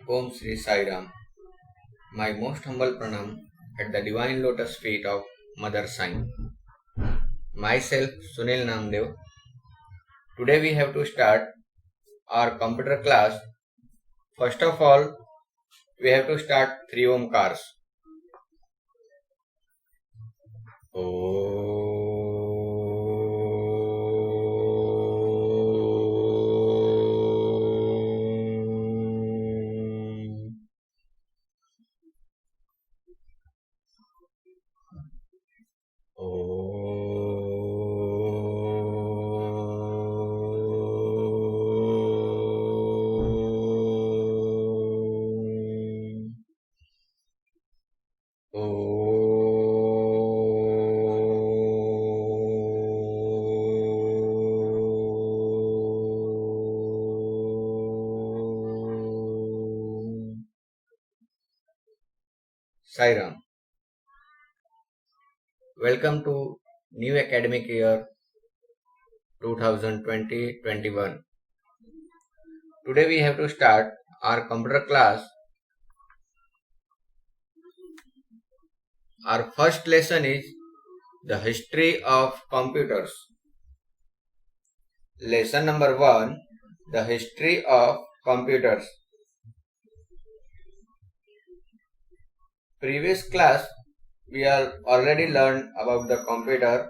Om Sri Sai Ram. My most humble pranam at the divine lotus feet of Mother Sai. Myself Sunil Namdev. Today we have to start our computer class. First of all, we have to start 3 Omkars. Sai Ram. Welcome to new academic year 2020-21. Today we have to start our computer class. Our first lesson is the history of computers. Lesson number 1, the history of computers. Previous class we have already learned about the computer.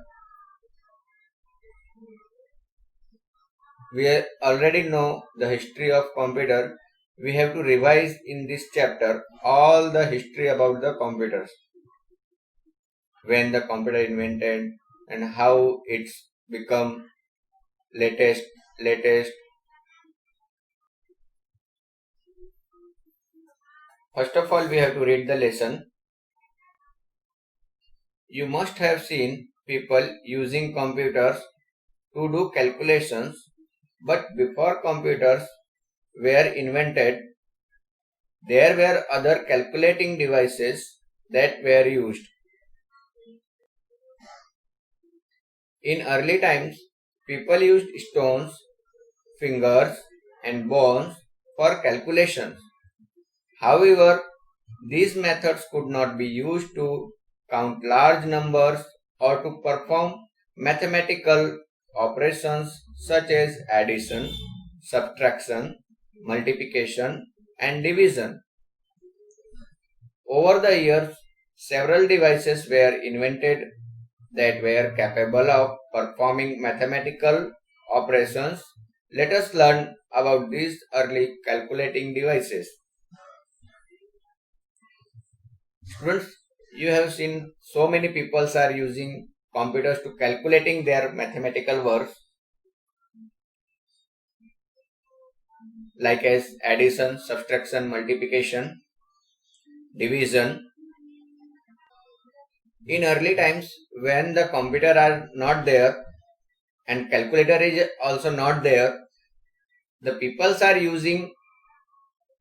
We already know the history of computer. We have to revise in this chapter all the history about the computers. When the computer invented and how it's become latest. First of all, we have to read the lesson. You must have seen people using computers to do calculations, but before computers were invented, there were other calculating devices that were used. In early times, people used stones, fingers, and bones for calculations. However, these methods could not be used to count large numbers or to perform mathematical operations such as addition, subtraction, multiplication, and division. Over the years, several devices were invented that were capable of performing mathematical operations. Let us learn about these early calculating devices. Students, you have seen so many people are using computers to calculating their mathematical works like as addition, subtraction, multiplication, division. In early times, when the computer are not there and calculator is also not there, the peoples are using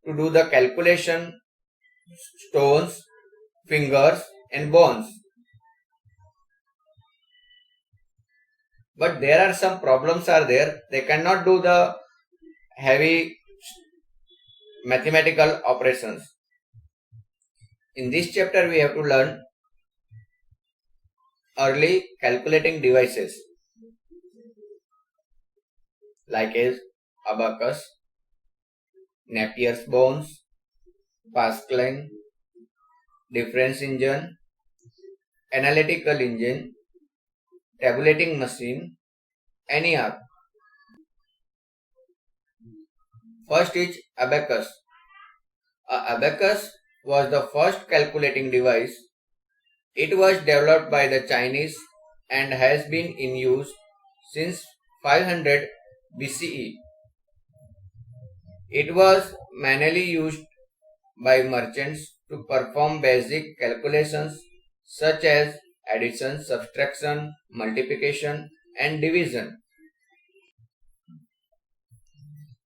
to do the calculation stones, fingers, and bones. But there are some problems are there. They cannot do the heavy mathematical operations. In this chapter, we have to learn early calculating devices like as abacus, Napier's bones, Pascaline, difference engine, analytical engine, tabulating machine, NER. First is abacus. Abacus was the first calculating device. It was developed by the Chinese and has been in use since 500 BCE. It was mainly used by merchants to perform basic calculations such as addition, subtraction, multiplication, and division.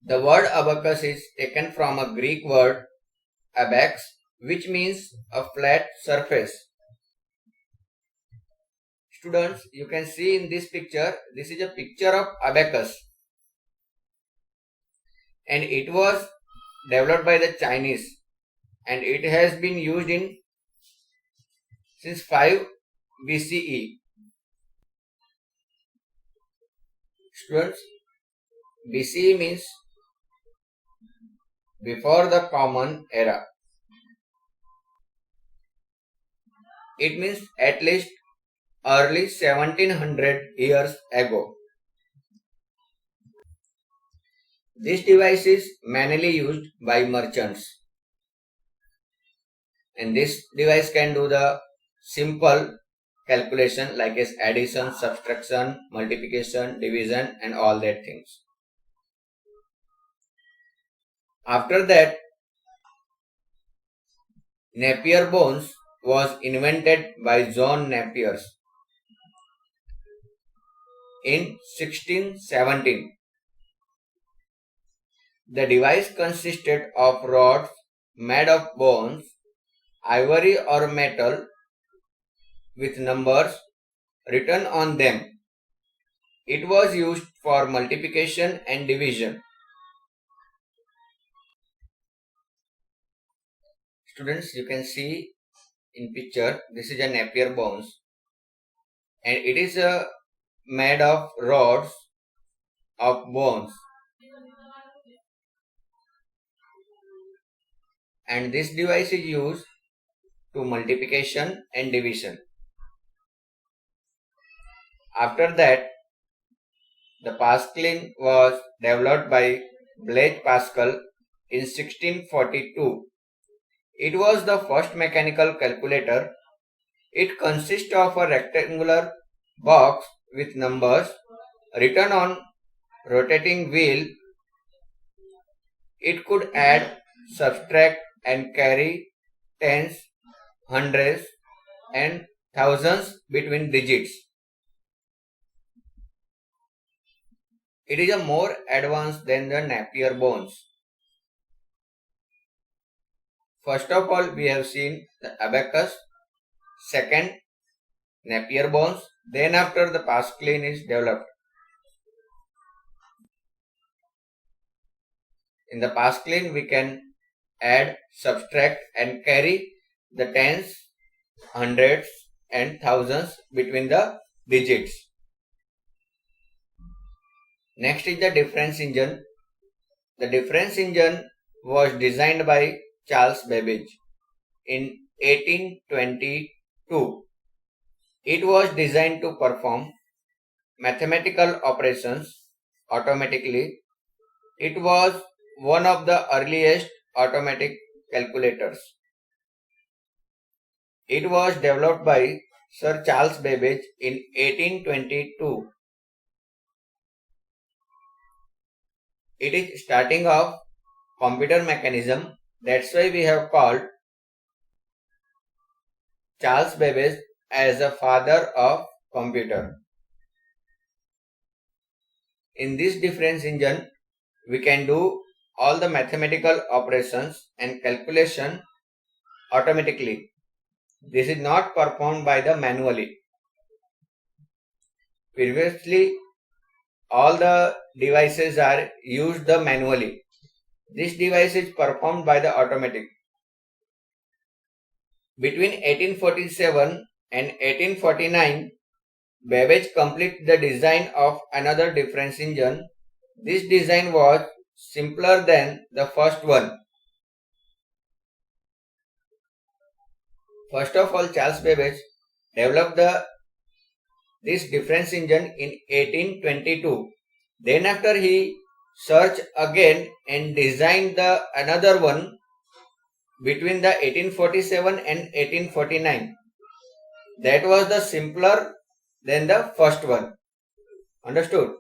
The word abacus is taken from a Greek word abax, which means a flat surface. Students, you can see in this picture, this is a picture of abacus. And it was developed by the Chinese, and it has been used since 5 BCE. Students, BCE means before the Common Era. It means at least early 1700 years ago. This device is mainly used by merchants, and this device can do the simple calculation like as addition, subtraction, multiplication, division and all that things. After that, Napier bones was invented by John Napier in 1617. The device consisted of rods made of bones, ivory or metal with numbers written on them. It was used for multiplication and division. Students, you can see in picture, this is a Napier bones, and it is made of rods of bones, and this device is used to multiplication and division. After that, the Pascaline was developed by Blaise Pascal in 1642. It was the first mechanical calculator. It consists of a rectangular box with numbers written on rotating wheel. It could add, subtract and carry tens, hundreds and thousands between digits. It is a more advanced than the Napier bones. First of all, we have seen the abacus, second Napier bones, then after the Pascaline is developed. In the Pascaline, we can add, subtract and carry the tens, hundreds and thousands between the digits. Next is the difference engine. The difference engine was designed by Charles Babbage in 1822. It was designed to perform mathematical operations automatically. It was one of the earliest automatic calculators. It was developed by Sir Charles Babbage in 1822. It is starting of computer mechanism. That's why we have called Charles Babbage as the father of computer. In this difference engine, we can do all the mathematical operations and calculation automatically. This is not performed by the manually. Previously, all the devices are used the manually. This device is performed by the automatic. Between 1847 and 1849, Babbage completed the design of another difference engine. This design was simpler than the first one. First of all, Charles Babbage developed this difference engine in 1822. Then after he searched again and designed the another one between the 1847 and 1849. That was the simpler than the first one. Understood?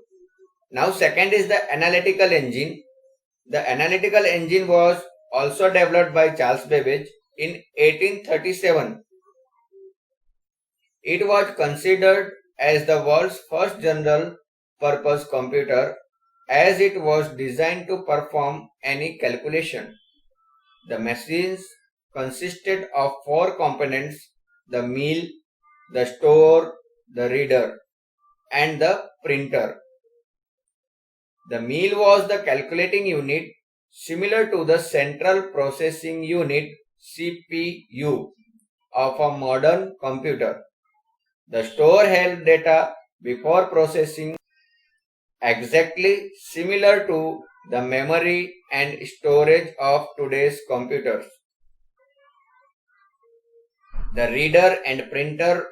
Now second is the analytical engine. The analytical engine was also developed by Charles Babbage in 1837. It was considered as the world's first general purpose computer as it was designed to perform any calculation. The machines consisted of 4 components: the mill, the store, the reader and the printer. The mill was the calculating unit. similar to the Central Processing Unit CPU of a modern computer. The store held data before processing, exactly similar to the memory and storage of today's computers. The reader and printer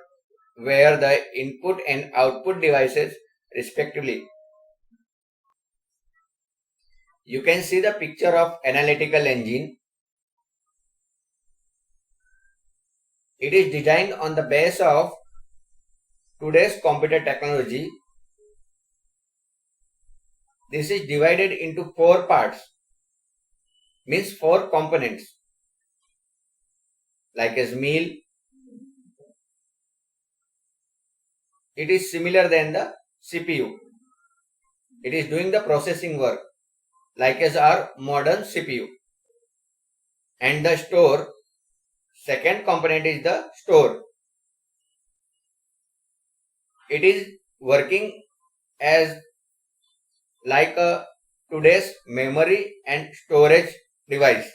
were the input and output devices respectively. You can see the picture of analytical engine. It is designed on the base of today's computer technology. This is divided into 4 parts, means 4 components, like as meal. It is similar than the CPU. It is doing the processing work, like as our modern CPU. And the store, second component is the store. It is working as like a today's memory and storage device.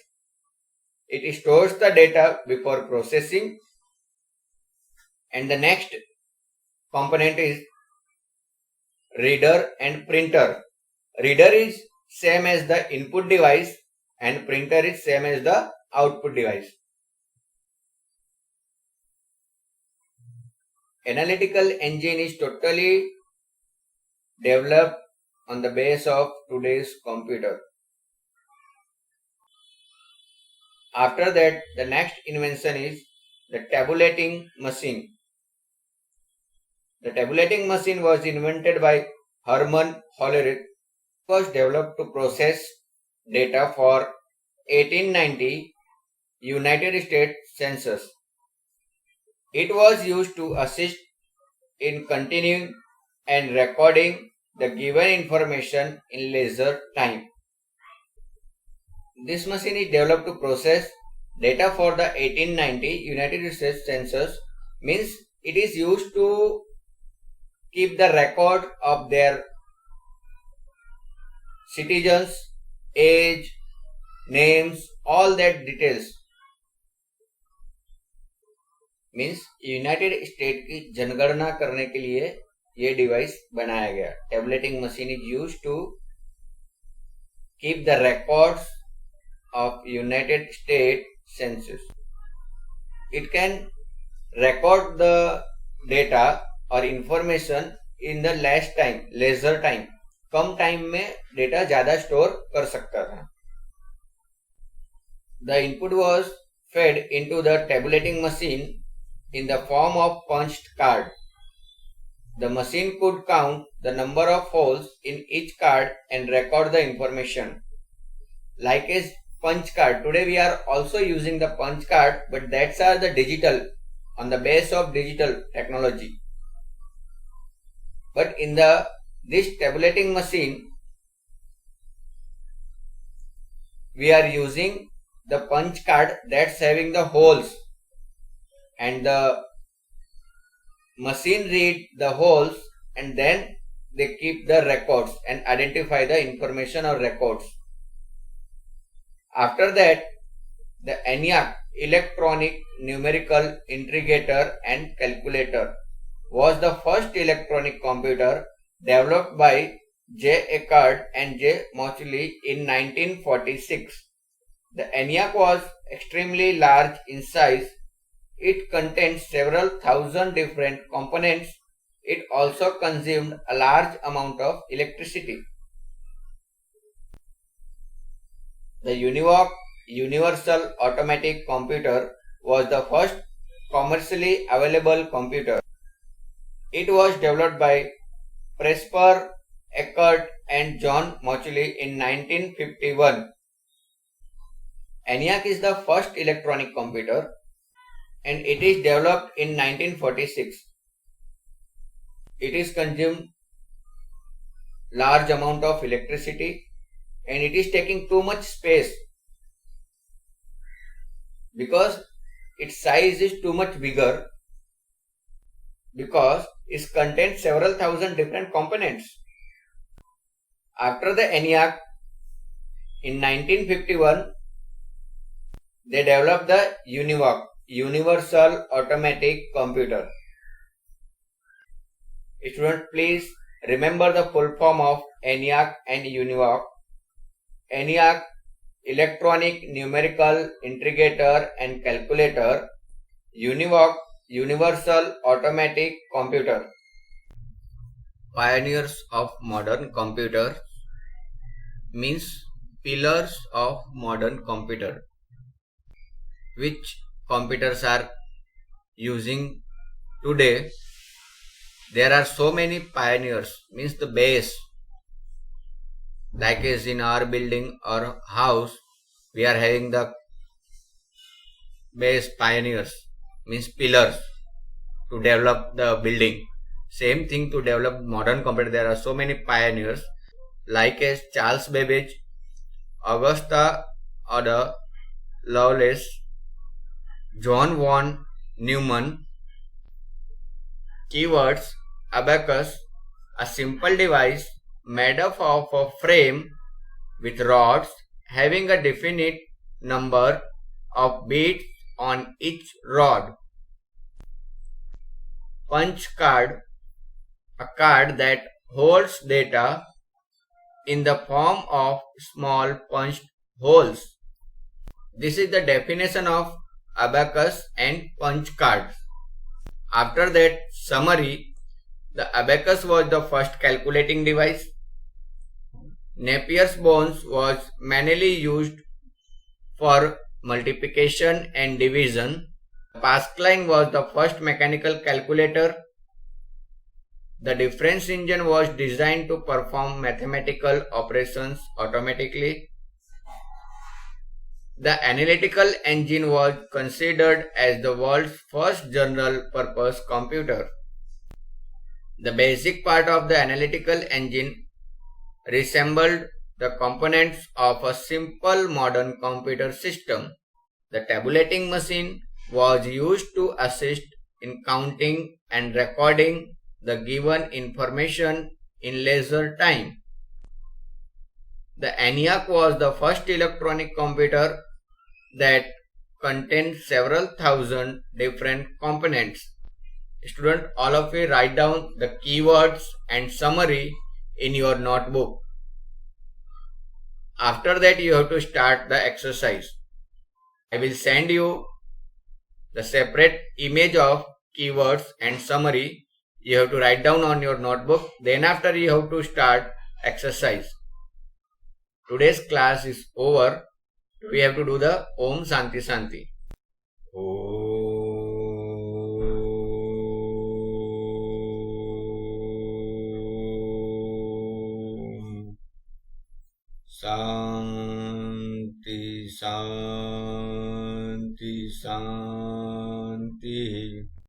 It stores the data before processing. And the next component is reader and printer. Reader is same as the input device and printer is same as the output device. Analytical engine is totally developed on the base of today's computer. After that, the next invention is the tabulating machine. The tabulating machine was invented by Hermann Hollerith. It was developed to process data for 1890 United States Census. It was used to assist in continuing and recording the given information in leisure time. This machine is developed to process data for the 1890 United States Census, means it is used to keep the record of their citizens, age, names, all that details. Means United State की जनगणना करने के लिए ये device बनाया गया. Tabulating machine is use to keep the records of United State census. It can record the data और information in the less time, lesser time. कम टाइम में डेटा ज्यादा स्टोर कर सकता था. The input was fed into the tabulating machine in the form of punched card. The machine could count the number of holes in each card and record the information. Like a punch card. Today we are also using the punch card, but that's are the digital, on the base of digital technology. But in this tabulating machine, we are using the punch card that's having the holes, and the machine read the holes and then they keep the records and identify the information or records. After that, the ENIAC, electronic numerical integrator and calculator, was the first electronic computer developed by J. Eckert and J. Mauchly in 1946. The ENIAC was extremely large in size. It contained several thousand different components. It also consumed a large amount of electricity. The UNIVOC, Universal Automatic Computer, was the first commercially available computer. It was developed by Presper, Eckert and John Mauchly in 1951. ENIAC is the first electronic computer and it is developed in 1946. It is consumed large amount of electricity and it is taking too much space because its size is too much bigger, because it contains several thousand different components. After the ENIAC, In 1951, they developed the UNIVOC, Universal Automatic Computer. Students, please remember the full form of ENIAC and UNIVOC. ENIAC, Electronic Numerical Integrator and Calculator. UNIVOC, Universal Automatic Computer. Pioneers of modern computer means pillars of modern computer. Which computers are using today? There are so many pioneers, means the base. Like as in our building or house, we are having the base pioneers, means pillars to develop the building. Same thing to develop modern computer. There are so many pioneers like as Charles Babbage, Augusta Ada Lovelace, John von Neumann. Keywords: abacus, a simple device made up of a frame with rods having a definite number of beads on each rod. Punch card, a card that holds data in the form of small punched holes. This is the definition of abacus and punch cards. After that, summary. The abacus was the first calculating device. Napier's bones was mainly used for multiplication and division. Pascaline was the first mechanical calculator. The difference engine was designed to perform mathematical operations automatically. The analytical engine was considered as the world's first general purpose computer. The basic part of the analytical engine resembled the components of a simple modern computer system. The tabulating machine was used to assist in counting and recording the given information in leisure time. The ENIAC was the first electronic computer that contained several thousand different components. Student, all of you write down the keywords and summary in your notebook. After that, you have to start the exercise. I will send you the separate image of keywords and summary. You have to write down on your notebook. Then after, you have to start exercise. Today's class is over. We have to do the Om Shanti Shanti. Om Shanti Shanti Shanti.